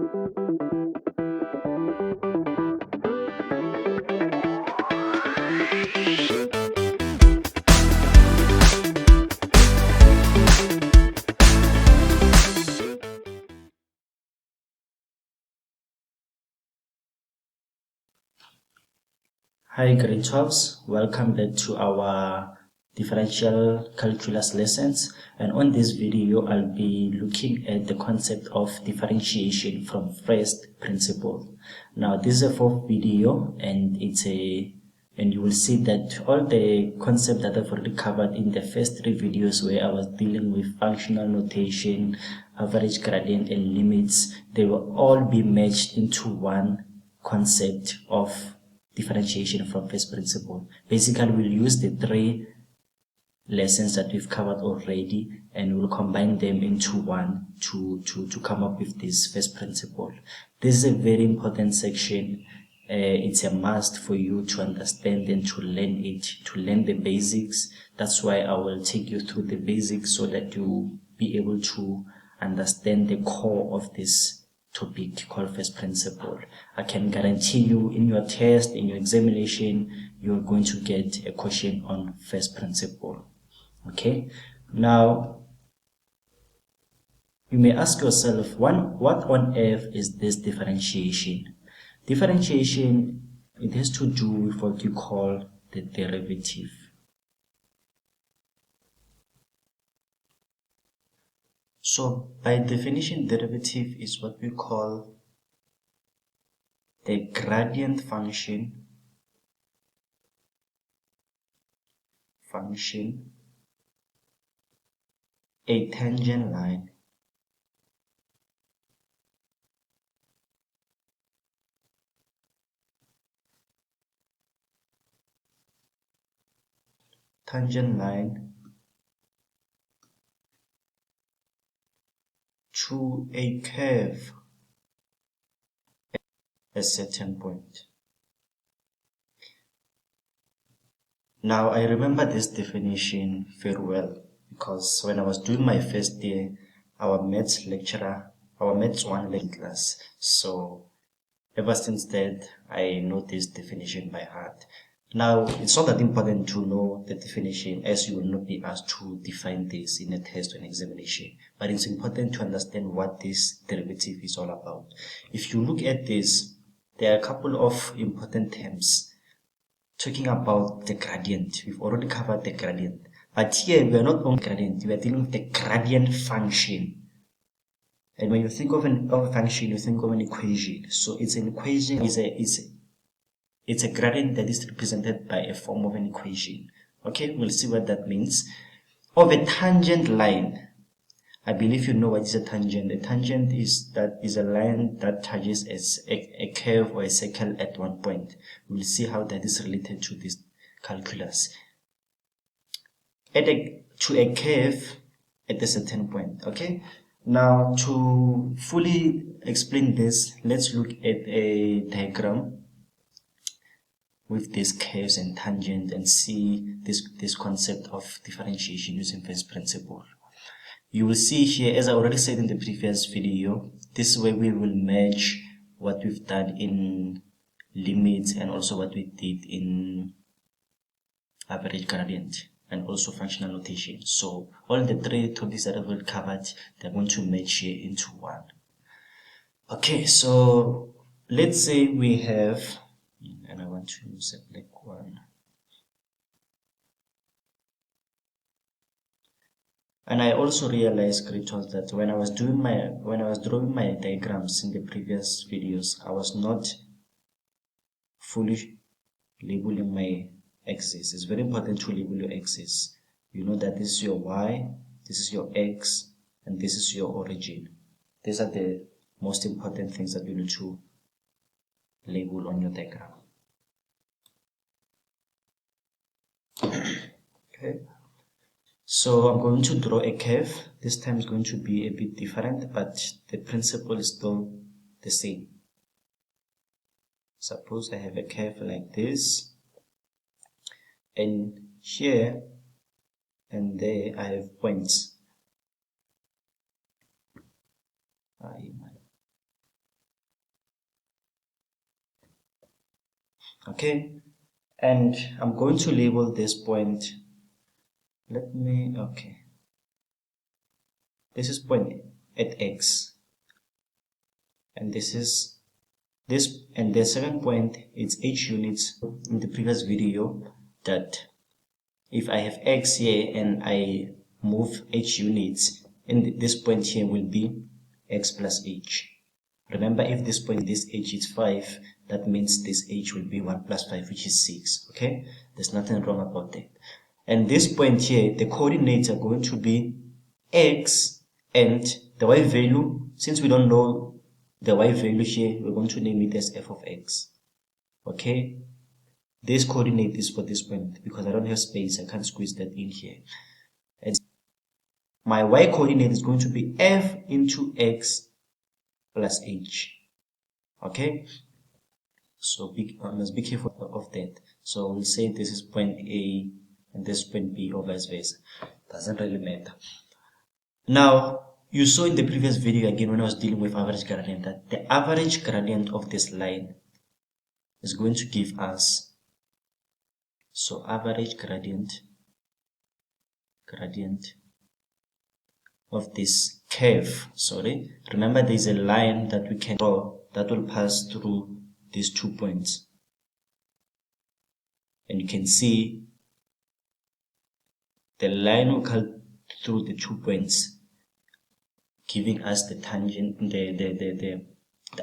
Hi grade 12s, welcome back to our differential calculus lessons, and on this video I'll be looking at the concept of differentiation from first principle. Now this is a fourth video and you will see that all the concepts that I've already covered in the first three videos where I was dealing with functional notation, average gradient and limits, they will all be merged into one concept of differentiation from first principle. Basically, we'll use the three lessons that we've covered already and we'll combine them into one to come up with this first principle. This is a very important section. It's a must for you to understand and to learn it, to learn the basics. That's why I will take you through the basics so that you be able to understand the core of this topic called first principle. I can guarantee you in your test, in your examination, you're going to get a question on first principle. Okay, now you may ask yourself, what on earth is this differentiation? Differentiation, it has to do with what you call the derivative. So by definition, derivative is what we call the gradient function, a tangent line, to a curve at a certain point. Now I remember this definition very well because when I was doing my first year, our maths 1 lecture class, so ever since that I know this definition by heart. Now, it's not that important to know the definition, as you will not be asked to define this in a test or an examination, but it's important to understand what this derivative is all about. If you look at this, there are a couple of important terms talking about the gradient. We've already covered the gradient, but here we are not on gradient, we are dealing with the gradient function. And when you think of a function, you think of an equation. So it's an equation, it's a gradient that is represented by a form of an equation. Okay, we'll see what that means. Of a tangent line, I believe you know what is a tangent. A tangent is a line that touches a curve or a circle at one point. We'll see how that is related to this calculus. To a curve at a certain point. Okay. Now, to fully explain this, let's look at a diagram with these curves and tangent and see this concept of differentiation using first principle. You will see here, as I already said in the previous video, this is where we will merge what we've done in limits and also what we did in average gradient and also functional notation. So all the three topics that I've covered, they're going to merge here into one. Okay, so let's say we have, and I want to use a black one. And I also realized, grade 12, that when I was drawing my diagrams in the previous videos, I was not fully labeling my axis. It's very important to label your axis. You know that this is your y, this is your x, and this is your origin. These are the most important things that you need to label on your diagram. Okay. So I'm going to draw a curve. This time is going to be a bit different, but the principle is still the same. Suppose I have a curve like this, and here and there I have points. Okay, and I'm going to label this point. Okay, this is point at x, and this is this, and the second point is h units. In the previous video, that if I have x here and I move h units, and this point here will be x plus h. Remember, if this point, this h is 5, that means this h will be 1 plus 5, which is 6. Okay, there's nothing wrong about that. And this point here, the coordinates are going to be x, and the y value, since we don't know the y value here, we're going to name it as f of x. Okay, this coordinate is for this point because I don't have space, I can't squeeze that in here. And my y coordinate is going to be f into x plus h. Okay, so let's be careful of that. So we'll say this is point A and this point B, or vice versa. Doesn't really matter. Now, you saw in the previous video again when I was dealing with average gradient that the average gradient of this line is going to give us, so average gradient of this curve, remember there's a line that we can draw that will pass through these 2 points, and you can see the line will cut through the 2 points, giving us the tangent, the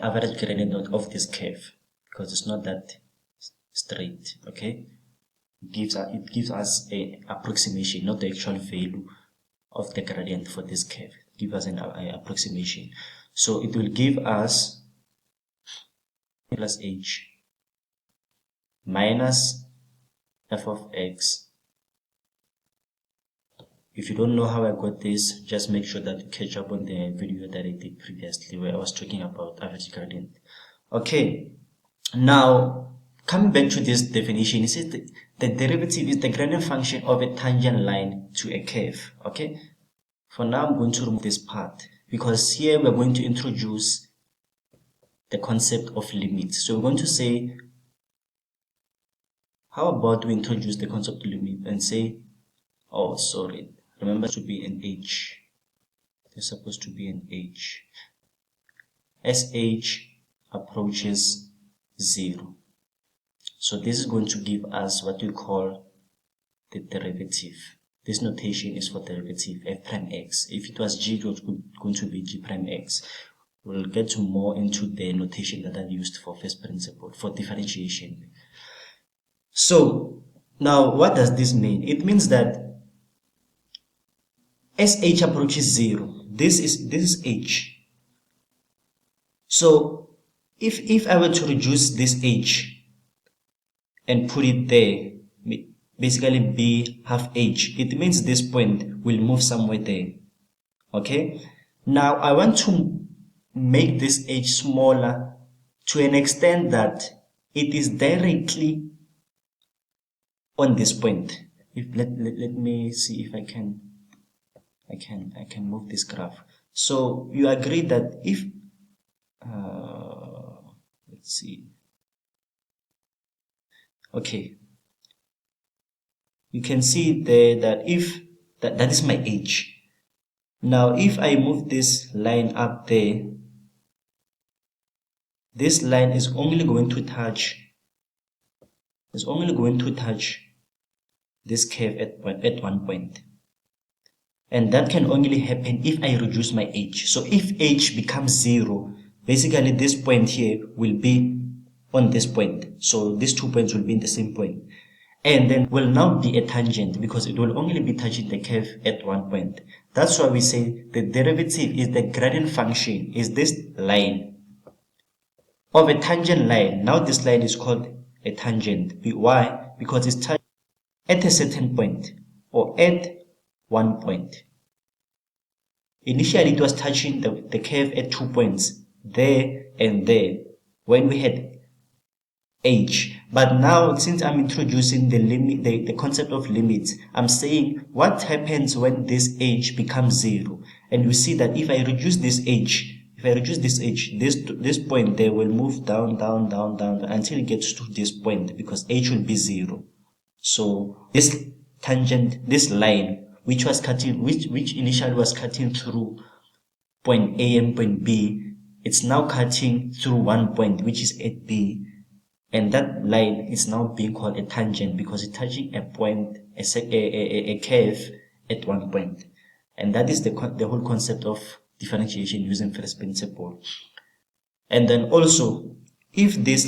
average gradient of this curve, because it's not that straight. Okay, it gives us a approximation, not the actual value of the gradient for this curve. Give us an approximation. So it will give us plus h minus f of x. If you don't know how I got this, just make sure that you catch up on the video that I did previously where I was talking about average gradient. Okay, now coming back to this definition, it says the derivative is the gradient function of a tangent line to a curve. Okay, for now I'm going to remove this part because here we're going to introduce the concept of limits. So we're going to say, how about we introduce the concept of limit and say, oh sorry, remember to be an h. There's supposed to be an h. As h approaches 0. So this is going to give us what we call the derivative. This notation is for derivative f prime x. If it was g, it was going to be g prime x. We'll get to more into the notation that I used for first principle, for differentiation. So now what does this mean? It means that as h approaches 0, this is h. So if I were to reduce this h and put it there, basically b half h, it means this point will move somewhere there. Okay, now I want to make this h smaller to an extent that it is directly on this point. Let me see if I can move this graph. So you agree that if let's see, okay, you can see there that if that is my h. Now if I move this line up there, this line is only going to touch this curve at one point, and that can only happen if I reduce my h. So if h becomes 0, basically this point here will be on this point, so these 2 points will be in the same point, and then will now be a tangent because it will only be touching the curve at one point. That's why we say the derivative is the gradient function, is this line of a tangent line. Now this line is called a tangent. Why? Because it's touching at a certain point, or at one point. Initially it was touching the curve at 2 points, there and there, when we had h. But now, since I'm introducing the limit, the concept of limits, I'm saying what happens when this h becomes 0. And we see that if I reduce this h, if I reduce this h, this point there will move down until it gets to this point, because h will be 0. So this tangent, this line which initially was cutting through point A and point B, it's now cutting through one point which is at B, and that line is now being called a tangent because it's touching a point, a curve at one point. And that is the whole concept of differentiation using first principle. And then also, if this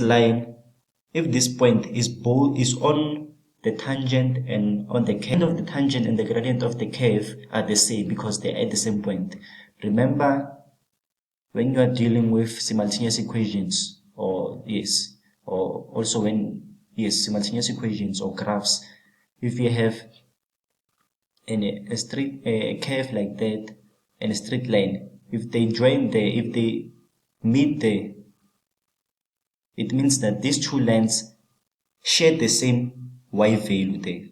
point is on the tangent and on the curve of the tangent and the gradient of the curve are the same because they're at the same point. Remember, when you are dealing with simultaneous equations, simultaneous equations or graphs, if you have a curve like that and a straight line, if they join there, if they meet there, it means that these two lines share the same y value there.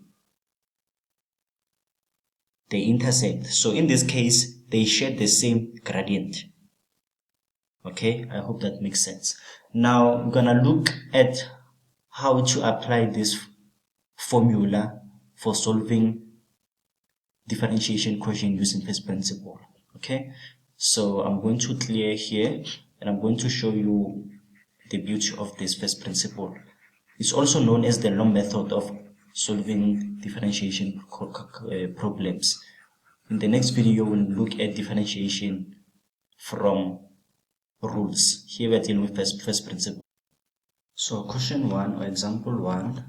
They intersect. So in this case, they share the same gradient. Okay, I hope that makes sense. Now I'm gonna look at how to apply this formula for solving differentiation equation using first principle. Okay, so I'm going to clear here and I'm going to show you the beauty of this first principle. It's also known as the long method of solving differentiation problems. In the next video, we'll look at differentiation from rules. Here we're dealing with first principle. So question 1 or example 1.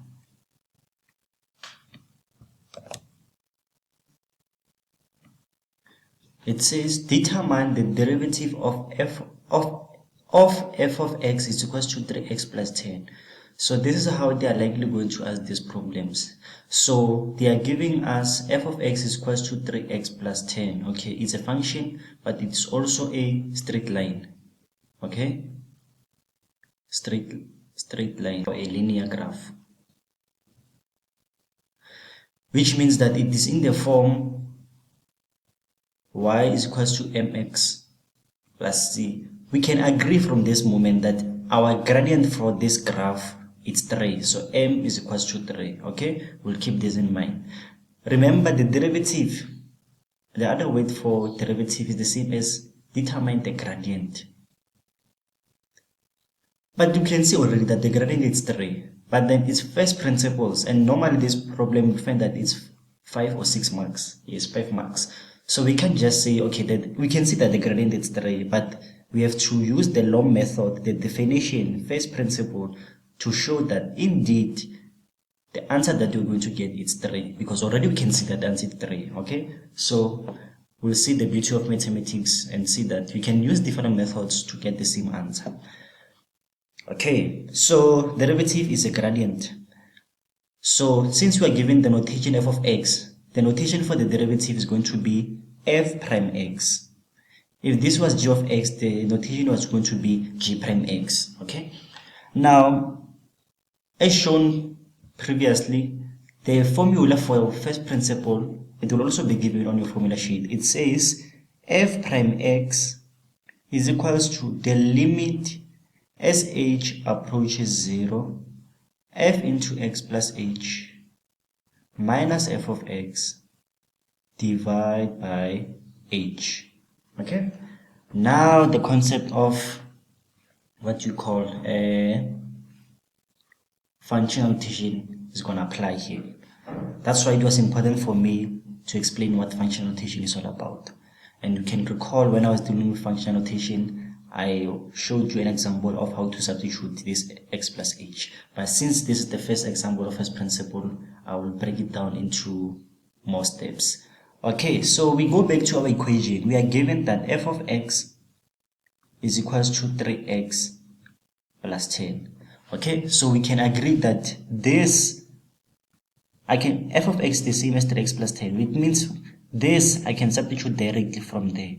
It says determine the derivative of f of x is equals to 3x plus 10. So this is how they are likely going to ask these problems. So they are giving us f of x is equals to 3x plus 10. Okay, it's a function, but it's also a straight line. Okay, straight line or a linear graph, which means that it is in the form y is equals to mx plus c. We can agree from this moment that our gradient for this graph is 3, so m is equals to 3. Okay, we'll keep this in mind. Remember, the derivative, the other word for derivative is the same as determine the gradient. But you can see already that the gradient is 3, but then it's first principles, and normally this problem we find that it's 5 or 6 marks. Yes, 5 marks. So we can't just say, okay, that we can see that the gradient is 3, but we have to use the long method, the definition, first principle, to show that indeed the answer that we're going to get is 3, because already we can see that the answer is 3. Okay, so we'll see the beauty of mathematics and see that we can use different methods to get the same answer. Okay, so derivative is a gradient. So since we are given the notation f of x, the notation for the derivative is going to be f prime x. If this was g of x, the notation was going to be g prime x. Okay, now as shown previously, the formula for first principle, it will also be given on your formula sheet. It says f prime x is equals to the limit as h approaches 0, f into x plus h minus f of x divided by h. Okay, now the concept of what you call a functional notation is going to apply here. That's why it was important for me to explain what functional notation is all about. And you can recall when I was dealing with functional notation, I showed you an example of how to substitute this x plus h. But since this is the first example of first principle, I will break it down into more steps. Okay, so we go back to our equation. We are given that f of x is equals to 3x plus 10. Okay, so we can agree that this, f of x is the same as 3x plus 10, which means this I can substitute directly from there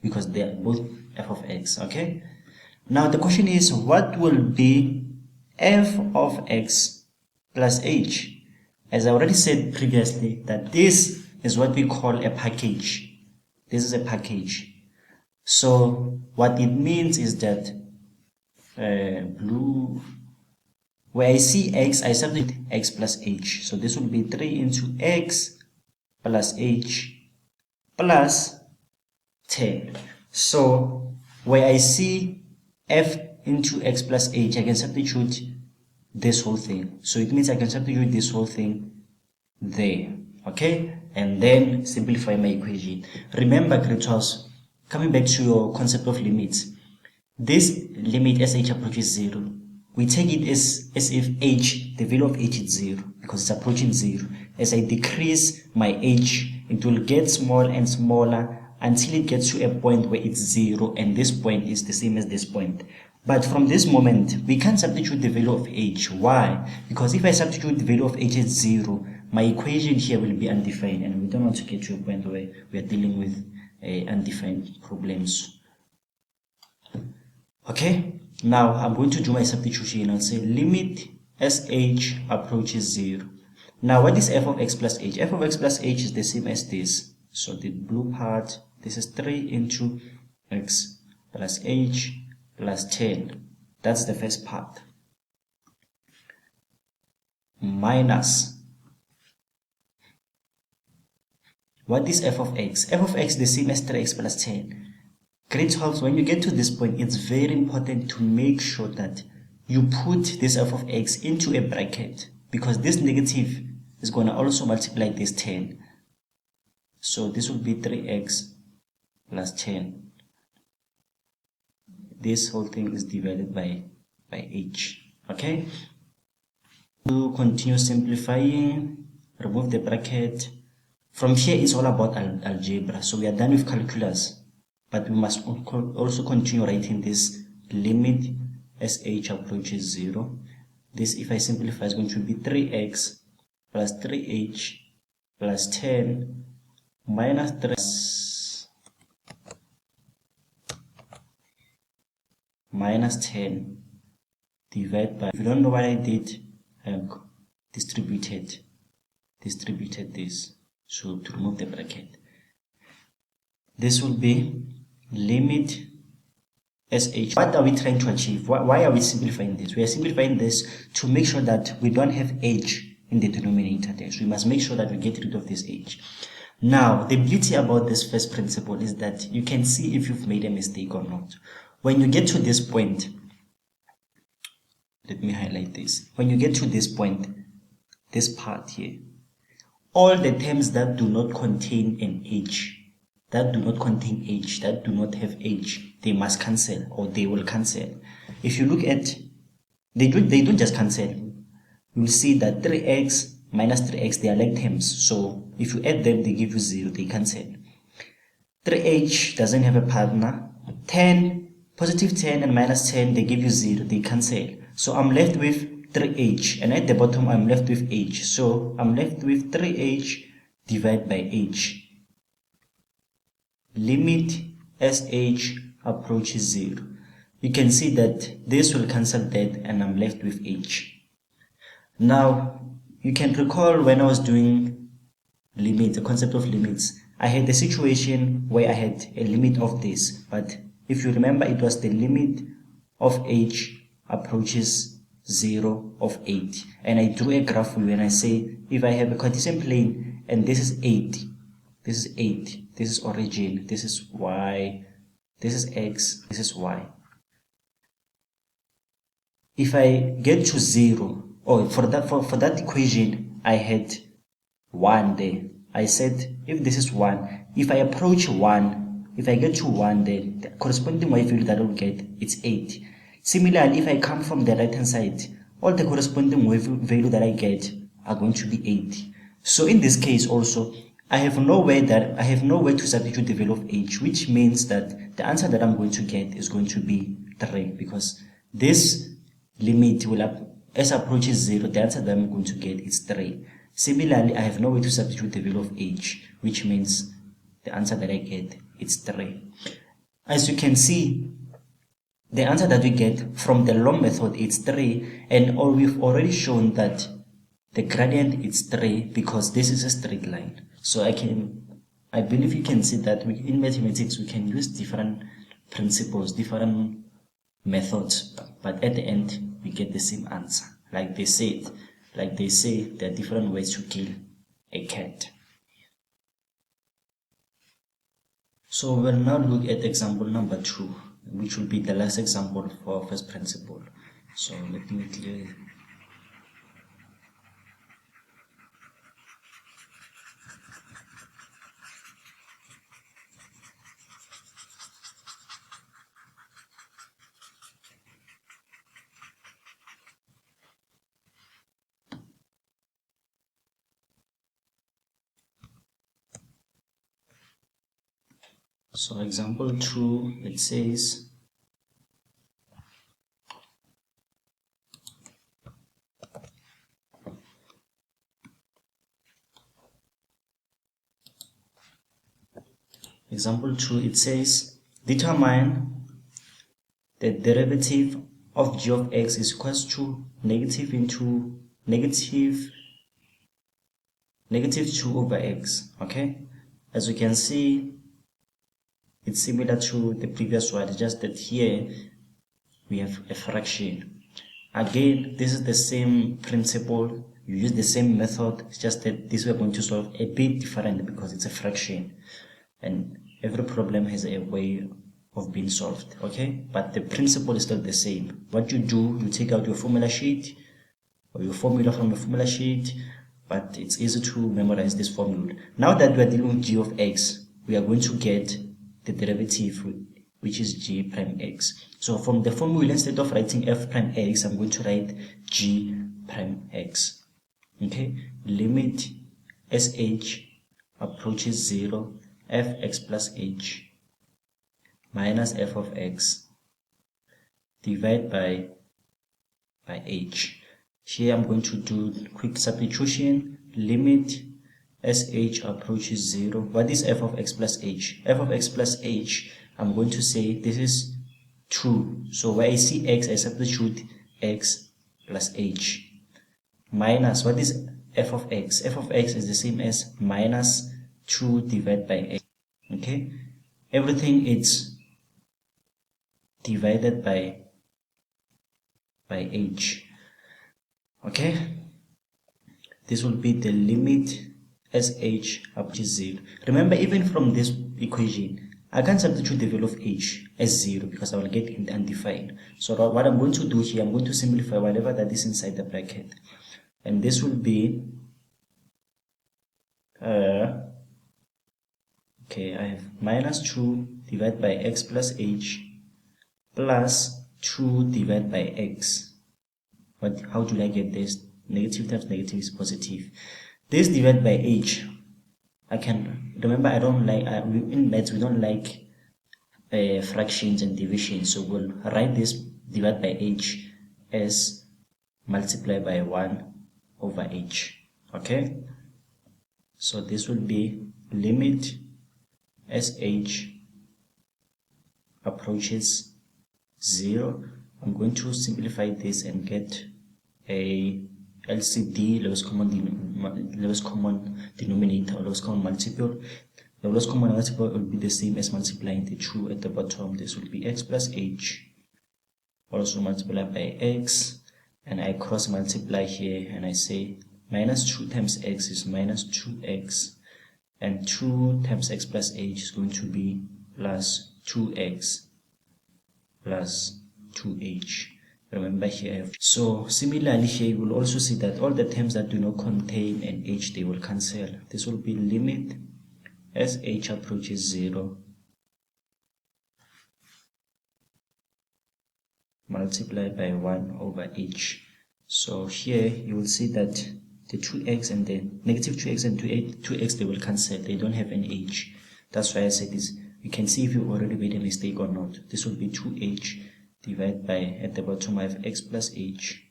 because they are both f of x. Okay, now the question is, what will be f of x plus h? As I already said previously, that this is what we call a package. This is a package. So what it means is that blue, where I see x, I substitute x plus h. So this will be 3 into x plus h plus 10. So where I see f into x plus h, I can substitute this whole thing. So it means I can substitute this whole thing there. Okay? And then simplify my equation. Remember, grade 12, coming back to your concept of limits, this limit as h approaches 0, we take it as if h, the value of h is 0, because it's approaching 0. As I decrease my h, it will get smaller and smaller until it gets to a point where it's 0, and this point is the same as this point. But from this moment, we can't substitute the value of h. Why? Because if I substitute the value of h as 0, my equation here will be undefined, and we don't want to get to a point where we are dealing with undefined problems. Okay, now I'm going to do my substitution. I'll say limit as h approaches 0. Now what is f of x plus h? F of x plus h is the same as this. So the blue part, this is 3 into x plus h plus 10. That's the first part. Minus. What is f of x? F of x is the same as 3x plus 10. Grade 12, when you get to this point, it's very important to make sure that you put this f of x into a bracket, because this negative is going to also multiply this 10. So this will be 3x plus 10. This whole thing is divided by h. Okay? To continue simplifying, remove the bracket. From here, it's all about algebra. So we are done with calculus. But we must also continue writing this limit as h approaches 0. This, if I simplify, is going to be 3x plus 3h plus 10 minus 3 minus 10 divided by, if you don't know what I did, I have distributed this. So to remove the bracket, this will be limit sh. What are we trying to achieve? Why are we simplifying this? We are simplifying this to make sure that we don't have h in the denominator there. So we must make sure that we get rid of this h. Now, the beauty about this first principle is that you can see if you've made a mistake or not. When you get to this point, let me highlight this. When you get to this point, this part here, all the terms that do not contain an h, that do not contain h, that do not have h, they must cancel, or they will cancel. If you look at, they don't just cancel. You'll see that 3x minus 3x, they are like terms. So if you add them, they give you 0, they cancel. 3h doesn't have a partner. 10, positive 10 and minus 10, they give you 0, they cancel. So I'm left with 3h, and at the bottom I'm left with h. So I'm left with 3h divided by h. Limit as h approaches 0. You can see that this will cancel that, and I'm left with h. Now, you can recall when I was doing limits, the concept of limits, I had a situation where I had a limit of this, but if you remember, it was the limit of h approaches 0 of 8. And I drew a graph for you, and I say, if I have a Cartesian plane, and this is 8, this is 8, this is origin, this is y, this is x, this is y. If I get to 0, or for that equation, I had 1 there. I said, if this is 1, if I approach 1, if I get to 1, then the corresponding y value that I will get, it's 8. Similarly, if I come from the right hand side, all the corresponding y value that I get are going to be 8. So in this case also, I have nowhere to substitute the value of h, which means that the answer that I'm going to get is going to be 3, because this limit will, as approaches 0, the answer that I'm going to get is 3. Similarly, I have no way to substitute the value of h, which means the answer that I get is 3. As you can see, the answer that we get from the long method is 3, and we've already shown that the gradient is 3 because this is a straight line. So I believe you can see that in mathematics we can use different principles, different methods, but at the end we get the same answer. Like they say, there are different ways to kill a cat. So we'll now look at example number 2, which will be the last example for first principle. So let me clear. So example 2, it says determine the derivative of g of x is equals to negative 2 over x. Okay, as you can see, it's similar to the previous one, just that here we have a fraction. Again, this is the same principle, you use the same method, it's just that this we're going to solve a bit different because it's a fraction, and every problem has a way of being solved. Okay, but the principle is still the same. What you do, you take out your formula sheet or your formula from the formula sheet, but it's easy to memorize this formula. Now that we are dealing with g of x, we are going to get the derivative, which is g prime x. So from the formula, instead of writing f prime x, I'm going to write g prime x. Okay, limit sh approaches 0, fx plus h minus f of x divided by h. Here I'm going to do quick substitution. Limit sh approaches 0. What is f of x plus h? F of x plus h, I'm going to say this is 2. So where I see x, I substitute x plus h. Minus, what is f of x? F of x is the same as minus 2 divided by h. Okay, everything is divided by h. Okay, this will be the limit sh up to 0. Remember, even from this equation, I can substitute the value of h as 0 because I will get it undefined. So what I'm going to do here, I'm going to simplify whatever that is inside the bracket, and this will be okay, I have minus 2 divided by x plus h plus 2 divided by x. But how do I get this? Negative times negative is positive. This divided by h, I can remember, I don't like in maths we don't like fractions and division, so we'll write this divided by h as multiply by 1 over h. Okay, so this will be limit sh approaches 0. I'm going to simplify this and get a LCD, lowest common denominator, or lowest common multiple. The lowest common multiple will be the same as multiplying the 2 at the bottom. This will be x plus h, also multiplied by x, and I cross multiply here, and I say minus 2 times x is minus 2x, and 2 times x plus h is going to be plus 2x plus 2h. Remember here. So similarly here you will also see that all the terms that do not contain an h, they will cancel. This will be limit as h approaches 0 multiplied by 1 over h. So here you will see that the 2x and the negative 2x and 2x, they will cancel. They don't have an h. That's why I said this. You can see if you already made a mistake or not. This will be 2h divided by, at the bottom I have x plus h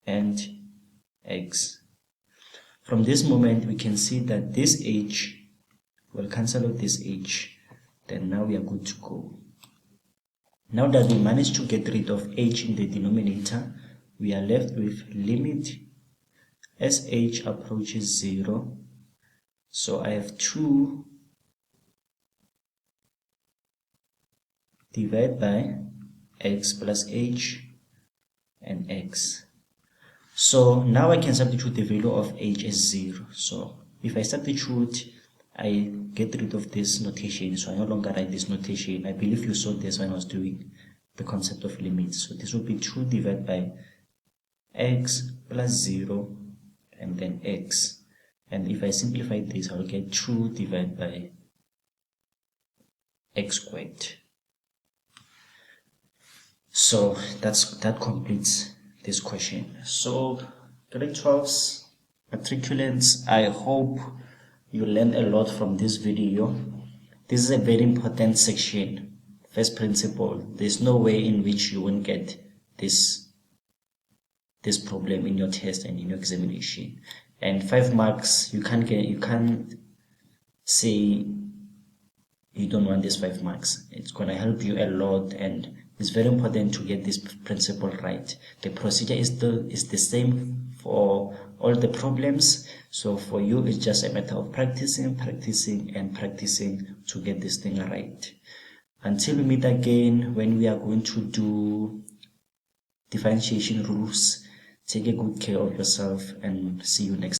and x. From this moment we can see that this h will cancel out this h. Then now we are good to go. Now that we managed to get rid of h in the denominator, we are left with limit as h approaches 0. So I have 2 divide by x plus h and x. So now I can substitute the value of h as 0. So if I substitute, I get rid of this notation, so I no longer write this notation. I believe you saw this when I was doing the concept of limits. So this will be 2 divided by x plus 0 and then x. And if I simplify this, I'll get 2 divided by x squared. So that completes this question. So grade 12's matriculants, I hope you learned a lot from this video. This is a very important section. First principle, there's no way in which you won't get this problem in your test and in your examination. And 5 marks, you can't say you don't want this 5 marks. It's gonna help you a lot, and it's very important to get this principle right. The procedure is the same for all the problems. So for you, it's just a matter of practicing to get this thing right. Until we meet again, when we are going to do differentiation rules, take a good care of yourself and see you next time.